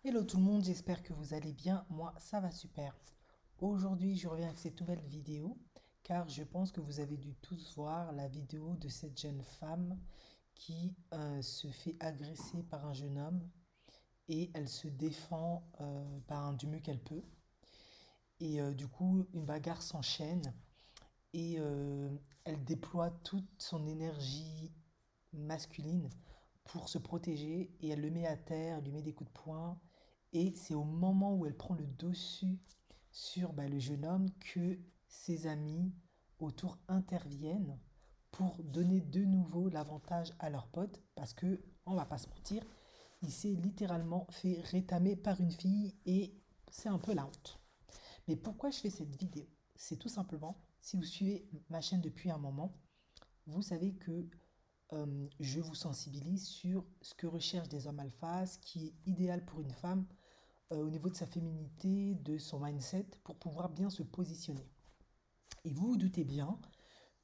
Hello tout le monde, j'espère que vous allez bien. Moi, ça va super. Aujourd'hui, je reviens avec cette nouvelle vidéo car je pense que vous avez dû tous voir la vidéo de cette jeune femme qui se fait agresser par un jeune homme et elle se défend du mieux qu'elle peut. Et du coup, une bagarre s'enchaîne et elle déploie toute son énergie masculine pour se protéger et elle le met à terre, elle lui met des coups de poing et c'est au moment où elle prend le dessus sur le jeune homme que ses amis autour interviennent pour donner de nouveau l'avantage à leur pote parce que, on va pas se mentir, il s'est littéralement fait rétamer par une fille et c'est un peu la honte. Mais pourquoi je fais cette vidéo? C'est tout simplement, si vous suivez ma chaîne depuis un moment, vous savez que je vous sensibilise sur ce que recherchent des hommes alpha, ce qui est idéal pour une femme au niveau de sa féminité, de son mindset, pour pouvoir bien se positionner. Et vous vous doutez bien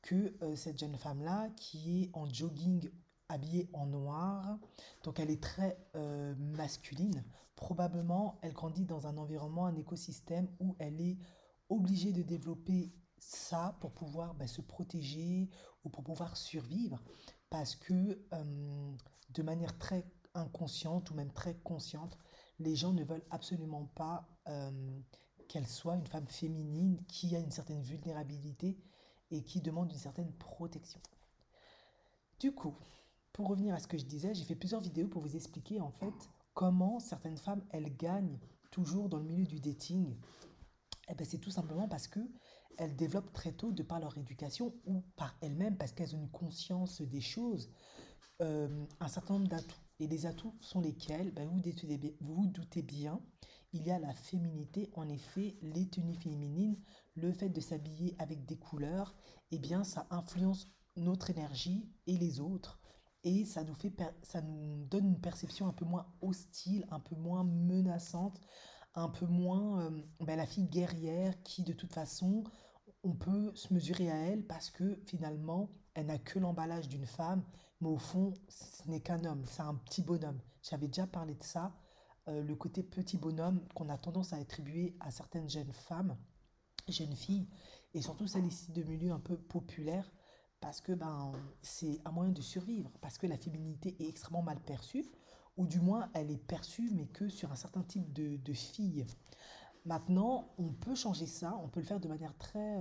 que cette jeune femme-là, qui est en jogging, habillée en noir, donc elle est très masculine, probablement elle grandit dans un environnement, un écosystème où elle est obligée de développer ça pour pouvoir se protéger ou pour pouvoir survivre, parce que de manière très inconsciente ou même très consciente, les gens ne veulent absolument pas qu'elle soit une femme féminine qui a une certaine vulnérabilité et qui demande une certaine protection. Du coup, pour revenir à ce que je disais, j'ai fait plusieurs vidéos pour vous expliquer en fait comment certaines femmes, elles gagnent toujours dans le milieu du dating. Eh ben, c'est tout simplement parce que elles développent très tôt, de par leur éducation ou par elles-mêmes, parce qu'elles ont une conscience des choses, un certain nombre d'atouts. Et les atouts sont lesquels? Vous vous doutez bien, il y a la féminité, en effet, les tenues féminines, le fait de s'habiller avec des couleurs, eh bien ça influence notre énergie et les autres. Et ça nous donne une perception un peu moins hostile, un peu moins menaçante, un peu moins la fille guerrière qui de toute façon on peut se mesurer à elle parce que finalement elle n'a que l'emballage d'une femme, mais au fond ce n'est qu'un homme, c'est un petit bonhomme. J'avais déjà parlé de ça, le côté petit bonhomme qu'on a tendance à attribuer à certaines jeunes femmes, jeunes filles, et surtout celles ici de milieux un peu populaires, parce que c'est un moyen de survivre, parce que la féminité est extrêmement mal perçue, ou du moins elle est perçue, mais que sur un certain type de filles. Maintenant, on peut changer ça, on peut le faire de manière très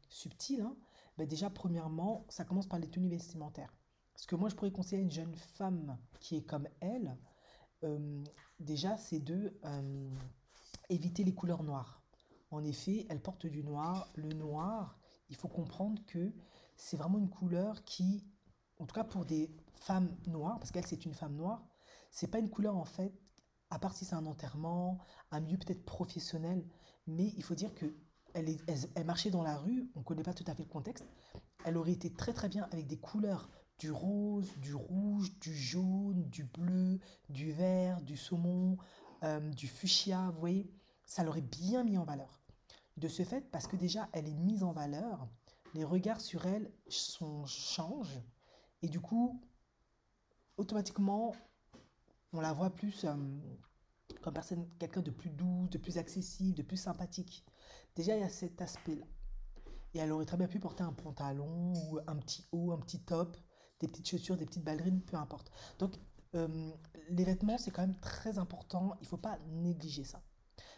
subtile, hein. Déjà, premièrement, ça commence par les tenues vestimentaires. Ce que moi, je pourrais conseiller à une jeune femme qui est comme elle, euh, déjà, c'est de éviter les couleurs noires. En effet, elle porte du noir. Le noir, il faut comprendre que c'est vraiment une couleur qui, en tout cas pour des femmes noires, parce qu'elle c'est une femme noire, c'est pas une couleur en fait, à part si c'est un enterrement, un milieu peut-être professionnel, mais il faut dire que elle marchait dans la rue, on ne connaît pas tout à fait le contexte, elle aurait été très très bien avec des couleurs du rose, du rouge, du jaune, du bleu, du vert, du saumon, du fuchsia, vous voyez, ça l'aurait bien mis en valeur. De ce fait, parce que déjà elle est mise en valeur, les regards sur elle changent, et du coup, automatiquement, on la voit plus comme personne, quelqu'un de plus doux, de plus accessible, de plus sympathique. Déjà, il y a cet aspect-là. Et elle aurait très bien pu porter un pantalon ou un petit haut, un petit top, des petites chaussures, des petites ballerines, peu importe. Donc, euh, les vêtements, c'est quand même très important. Il ne faut pas négliger ça.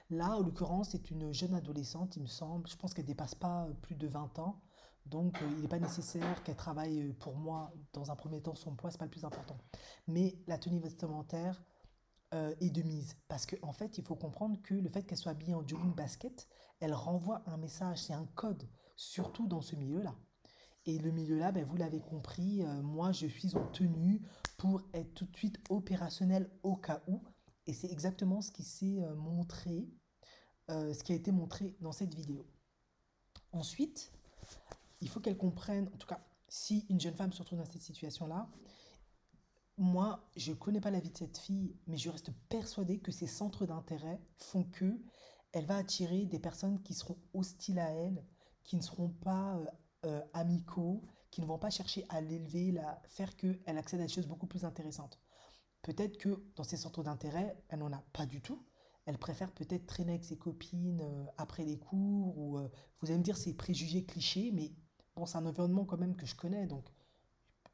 Là, en l'occurrence, c'est une jeune adolescente, il me semble. Je pense qu'elle ne dépasse pas plus de 20 ans. Donc, il n'est pas nécessaire qu'elle travaille pour moi, dans un premier temps, son poids, ce n'est pas le plus important. Mais la tenue vestimentaire, est de mise. Parce qu'en fait, il faut comprendre que le fait qu'elle soit habillée en jogging basket, elle renvoie un message, c'est un code, surtout dans ce milieu-là. Et le milieu-là, vous l'avez compris, moi je suis en tenue pour être tout de suite opérationnel au cas où. Et c'est exactement ce qui s'est montré, ce qui a été montré dans cette vidéo. Ensuite, il faut qu'elle comprenne, en tout cas, si une jeune femme se retrouve dans cette situation-là, moi, je ne connais pas la vie de cette fille, mais je reste persuadée que ses centres d'intérêt font que elle va attirer des personnes qui seront hostiles à elle, qui ne seront pas amicaux, qui ne vont pas chercher à l'élever, faire qu'elle accède à des choses beaucoup plus intéressantes. Peut-être que dans ses centres d'intérêt, elle n'en a pas du tout. Elle préfère peut-être traîner avec ses copines après les cours, ou vous allez me dire c'est préjugé, cliché, mais bon, c'est un environnement quand même que je connais, donc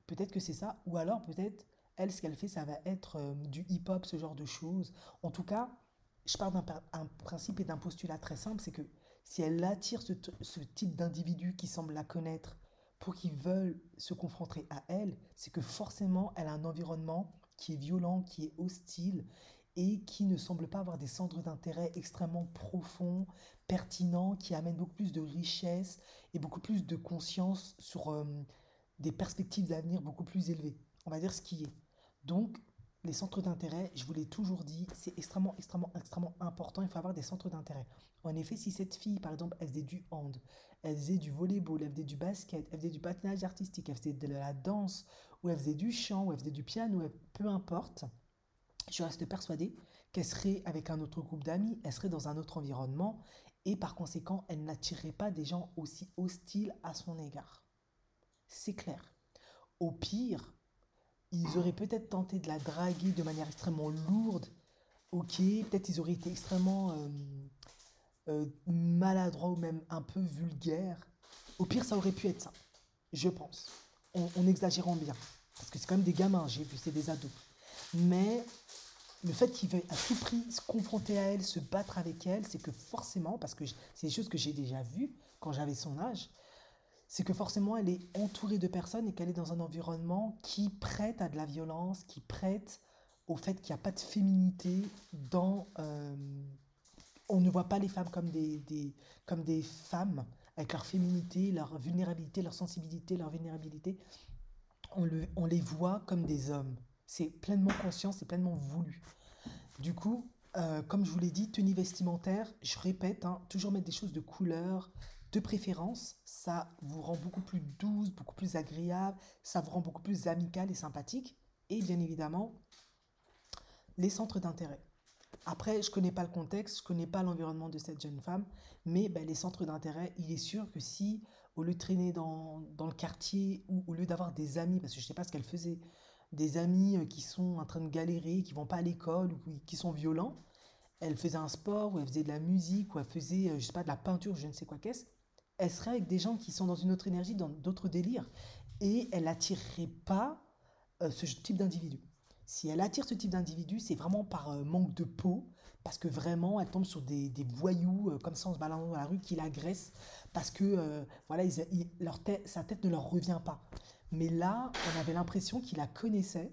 peut-être que c'est ça. Ou alors peut-être, elle, ce qu'elle fait, ça va être du hip-hop, ce genre de choses. En tout cas, je pars un principe et d'un postulat très simple, c'est que si elle attire ce type d'individu qui semble la connaître pour qu'ils veulent se confronter à elle, c'est que forcément, elle a un environnement qui est violent, qui est hostile et qui ne semble pas avoir des centres d'intérêt extrêmement profonds, pertinents, qui amènent beaucoup plus de richesse et beaucoup plus de conscience sur des perspectives d'avenir beaucoup plus élevées. On va dire ce qui est. Donc, les centres d'intérêt, je vous l'ai toujours dit, c'est extrêmement, extrêmement, extrêmement important. Il faut avoir des centres d'intérêt. En effet, si cette fille, par exemple, elle faisait du hand, elle faisait du volleyball, elle faisait du basket, elle faisait du patinage artistique, elle faisait de la danse, ou elle faisait du chant, ou elle faisait du piano, peu importe, je reste persuadée qu'elle serait avec un autre groupe d'amis, elle serait dans un autre environnement, et par conséquent, elle n'attirerait pas des gens aussi hostiles à son égard. C'est clair. Au pire, ils auraient peut-être tenté de la draguer de manière extrêmement lourde. Ok, peut-être ils auraient été extrêmement maladroits ou même un peu vulgaires. Au pire, ça aurait pu être ça, je pense. En exagérant bien. Parce que c'est quand même des gamins, j'ai vu, c'est des ados. Mais le fait qu'il veuille à tout prix se confronter à elle, se battre avec elle, c'est que forcément, parce que c'est des choses que j'ai déjà vues quand j'avais son âge, c'est que forcément elle est entourée de personnes et qu'elle est dans un environnement qui prête à de la violence, qui prête au fait qu'il n'y a pas de féminité dans... on ne voit pas les femmes comme comme des femmes, avec leur féminité, leur vulnérabilité, leur sensibilité, leur vulnérabilité. On les voit comme des hommes. C'est pleinement conscient, c'est pleinement voulu. Du coup, comme je vous l'ai dit, tenue vestimentaire, je répète, hein, toujours mettre des choses de couleur, de préférence, ça vous rend beaucoup plus douce, beaucoup plus agréable, ça vous rend beaucoup plus amical et sympathique. Et bien évidemment, les centres d'intérêt. Après, je ne connais pas le contexte, je ne connais pas l'environnement de cette jeune femme, mais ben, les centres d'intérêt, il est sûr que si, au lieu de traîner dans le quartier, ou au lieu d'avoir des amis, parce que je ne sais pas ce qu'elle faisait, des amis qui sont en train de galérer, qui vont pas à l'école, ou qui sont violents, elle faisait un sport, ou elle faisait de la musique, ou elle faisait, je sais pas, de la peinture, je ne sais quoi qu'est-ce, elle serait avec des gens qui sont dans une autre énergie, dans d'autres délires, et elle n'attirerait pas ce type d'individu. Si elle attire ce type d'individu, c'est vraiment par manque de peau, parce que vraiment, elle tombe sur des voyous comme ça en se baladant dans la rue qui l'agressent, parce que voilà, sa tête ne leur revient pas. Mais là, on avait l'impression qu'il la connaissait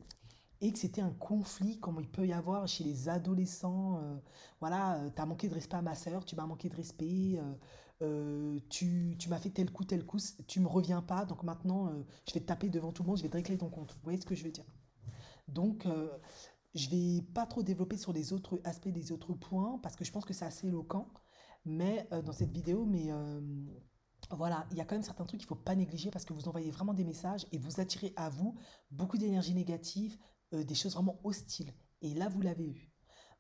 et que c'était un conflit comme il peut y avoir chez les adolescents. Voilà, t'as manqué de respect à ma sœur, tu m'as manqué de respect, tu m'as fait tel coup, tu me reviens pas, donc maintenant je vais te taper devant tout le monde, je vais te régler ton compte. Vous voyez ce que je veux dire? Donc, je vais pas trop développer sur les autres aspects des autres points parce que je pense que c'est assez éloquent, mais dans cette vidéo, mais voilà, il y a quand même certains trucs qu'il ne faut pas négliger parce que vous envoyez vraiment des messages et vous attirez à vous beaucoup d'énergie négative, des choses vraiment hostiles. Et là, vous l'avez eu.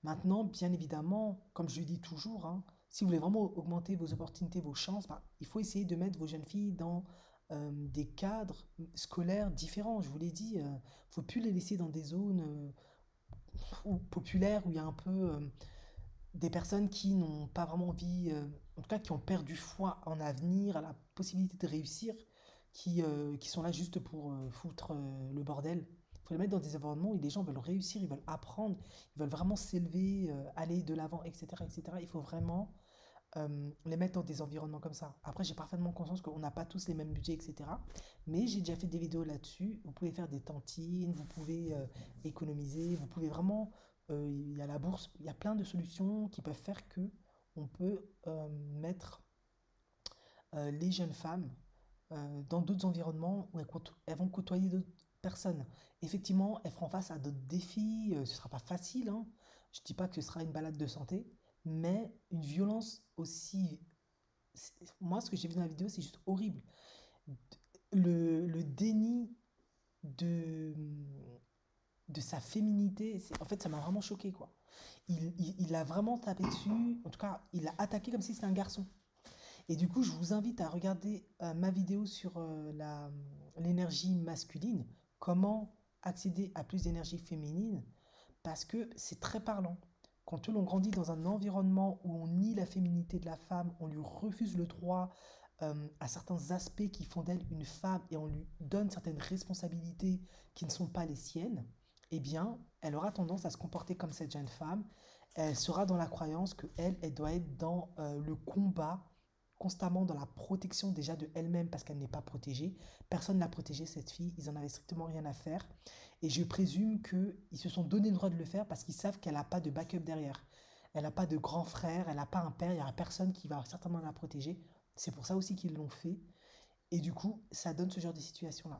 Maintenant, bien évidemment, comme je le dis toujours, hein, si vous voulez vraiment augmenter vos opportunités, vos chances, bah, il faut essayer de mettre vos jeunes filles dans des cadres scolaires différents. Je vous l'ai dit, il ne faut plus les laisser dans des zones populaires où il y a un peu des personnes qui n'ont pas vraiment envie, en tout cas qui ont perdu foi en avenir, à la possibilité de réussir, qui sont là juste pour foutre le bordel. Il faut les mettre dans des environnements où les gens veulent réussir, ils veulent apprendre, ils veulent vraiment s'élever, aller de l'avant, etc., etc. Il faut vraiment les mettre dans des environnements comme ça. Après, j'ai parfaitement conscience qu'on n'a pas tous les mêmes budgets, etc. Mais j'ai déjà fait des vidéos là-dessus. Vous pouvez faire des tantines, vous pouvez économiser, vous pouvez vraiment... Il y a la bourse, il y a plein de solutions qui peuvent faire que on peut mettre les jeunes femmes dans d'autres environnements où elles vont côtoyer d'autres personnes. Effectivement, elles feront face à d'autres défis, ce ne sera pas facile, hein. Je ne dis pas que ce sera une balade de santé, mais une violence aussi... Moi, ce que j'ai vu dans la vidéo, c'est juste horrible. Le déni de, de sa féminité, en fait, ça m'a vraiment choqué, quoi. Il a vraiment tapé dessus, en tout cas, il l'a attaqué comme si c'était un garçon. Et du coup, je vous invite à regarder ma vidéo sur l'énergie masculine, comment accéder à plus d'énergie féminine. parce que c'est très parlant. Quand on grandit dans un environnement où on nie la féminité de la femme, on lui refuse le droit à certains aspects qui font d'elle une femme et on lui donne certaines responsabilités qui ne sont pas les siennes, eh bien, elle aura tendance à se comporter comme cette jeune femme. Elle sera dans la croyance que elle doit être dans le combat, constamment dans la protection déjà de elle-même parce qu'elle n'est pas protégée. Personne ne l'a protégée, cette fille. Ils en avaient strictement rien à faire. Et je présume qu'ils se sont donné le droit de le faire parce qu'ils savent qu'elle n'a pas de backup derrière. Elle n'a pas de grand frère, elle n'a pas un père, il n'y aura personne qui va certainement la protéger. C'est pour ça aussi qu'ils l'ont fait. Et du coup, ça donne ce genre de situation-là.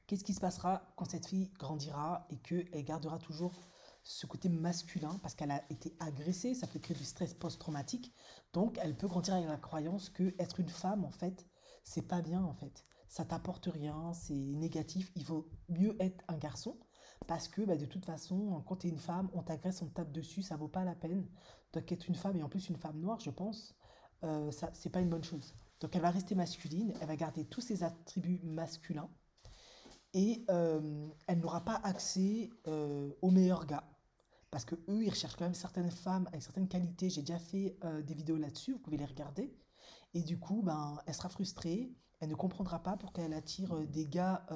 Qu'est-ce qui se passera quand cette fille grandira et qu'elle gardera toujours ce côté masculin parce qu'elle a été agressée, ça peut créer du stress post-traumatique. Donc, elle peut grandir avec la croyance que être une femme, en fait, c'est pas bien, en fait. Ça t'apporte rien, c'est négatif. Il vaut mieux être un garçon parce que bah, de toute façon, quand tu es une femme, on t'agresse, on te tape dessus, ça vaut pas la peine. Donc, être une femme et en plus une femme noire, je pense, ça, c'est pas une bonne chose. Donc, elle va rester masculine, elle va garder tous ses attributs masculins et elle n'aura pas accès aux meilleurs gars. Parce que eux, ils recherchent quand même certaines femmes avec certaines qualités. J'ai déjà fait des vidéos là-dessus, vous pouvez les regarder. Et du coup, ben, elle sera frustrée, elle ne comprendra pas pourquoi elle attire des gars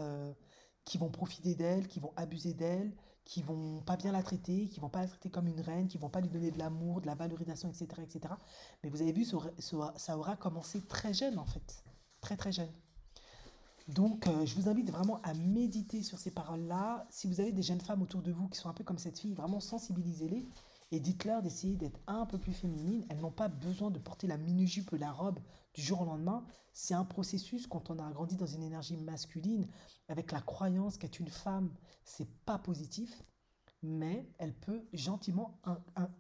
qui vont profiter d'elle, qui vont abuser d'elle, qui vont pas bien la traiter, qui vont pas la traiter comme une reine, qui vont pas lui donner de l'amour, de la valorisation, etc., etc. Mais vous avez vu, ça aura commencé très jeune en fait, très très jeune. Donc, je vous invite vraiment à méditer sur ces paroles-là. Si vous avez des jeunes femmes autour de vous qui sont un peu comme cette fille, vraiment sensibilisez-les et dites-leur d'essayer d'être un peu plus féminines. Elles n'ont pas besoin de porter la mini-jupe ou la robe du jour au lendemain. C'est un processus quand on a grandi dans une énergie masculine, avec la croyance qu'être une femme, c'est pas positif, mais elle peut gentiment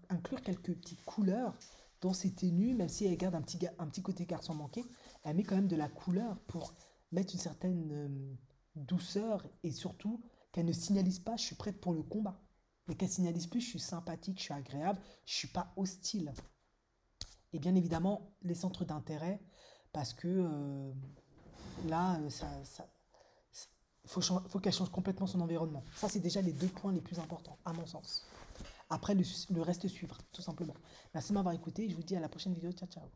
inclure quelques petites couleurs dans ses tenues, même si elle garde un petit côté garçon manqué, elle met quand même de la couleur pour mettre une certaine douceur et surtout qu'elle ne signalise pas je suis prête pour le combat. Mais qu'elle signalise plus je suis sympathique, je suis agréable, je suis pas hostile. Et bien évidemment, les centres d'intérêt, parce que là, faut qu'elle change complètement son environnement. Ça, c'est déjà les deux points les plus importants, à mon sens. Après, le reste suivra, tout simplement. Merci de m'avoir écouté et je vous dis à la prochaine vidéo. Ciao, ciao.